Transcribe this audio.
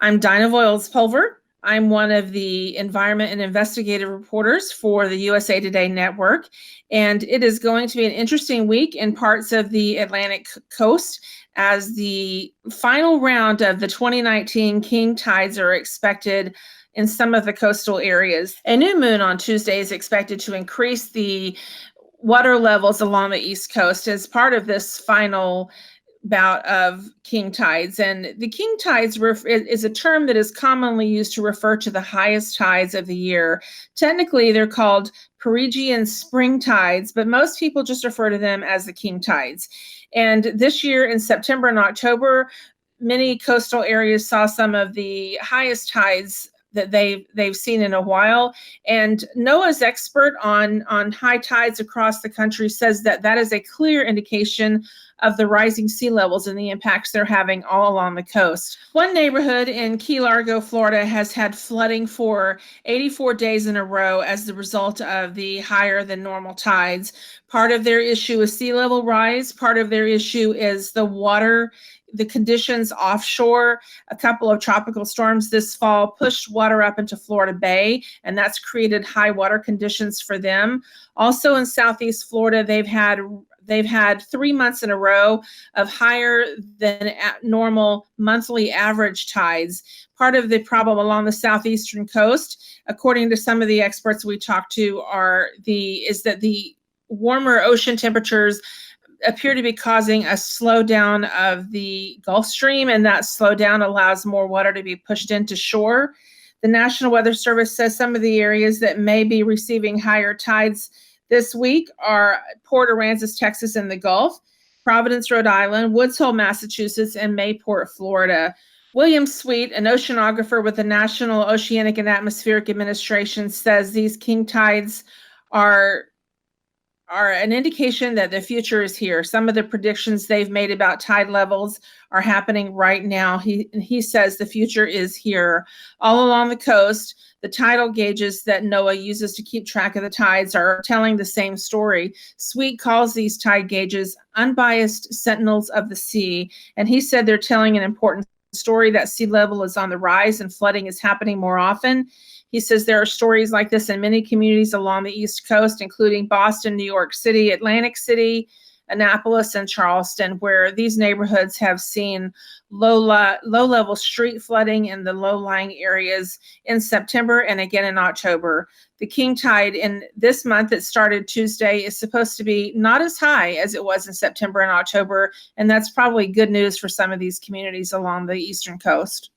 I'm Dinah Voiles-Pulver. I'm one of the environment and investigative reporters for the USA Today Network, and it is going to be an interesting week in parts of the Atlantic coast as the final round of the 2019 king tides are expected in some of the coastal areas. A new moon on Tuesday is expected to increase the water levels along the East Coast as part of this final bout of king tides. And the king tides is a term that is commonly used to refer to the highest tides of the year. Technically, they're called Perigean spring tides, but most people just refer to them as the king tides. And this year in September and October, many coastal areas saw some of the highest tides that they've seen in a while. And NOAA's expert on high tides across the country says that is a clear indication of the rising sea levels and the impacts they're having all along the coast. One neighborhood in Key Largo, Florida, has had flooding for 84 days in a row as the result of the higher than normal tides. Part of their issue is sea level rise. Part of their issue is the conditions offshore. A couple of tropical storms this fall pushed water up into Florida Bay, and that's created high water conditions for them. Also in Southeast Florida, they've had 3 months in a row of higher than normal monthly average tides. Part of the problem along the southeastern coast, according to some of the experts we talked to, is that the warmer ocean temperatures appear to be causing a slowdown of the Gulf Stream, and that slowdown allows more water to be pushed into shore. The National Weather Service says some of the areas that may be receiving higher tides this week are Port Aransas, Texas, and the Gulf, Providence, Rhode Island, Woods Hole, Massachusetts, and Mayport, Florida. William Sweet, an oceanographer with the National Oceanic and Atmospheric Administration, says these king tides are an indication that the future is here. Some of the predictions they've made about tide levels are happening right now. He says the future is here. All along the coast, the tidal gauges that NOAA uses to keep track of the tides are telling the same story. Sweet calls these tide gauges unbiased sentinels of the sea, and he said they're telling an important story that sea level is on the rise and flooding is happening more often. He says there are stories like this in many communities along the East Coast, including Boston, New York City, Atlantic City, Annapolis, and Charleston, where these neighborhoods have seen low-level street flooding in the low-lying areas in September and again in October. The king tide in this month that started Tuesday is supposed to be not as high as it was in September and October, and that's probably good news for some of these communities along the eastern coast.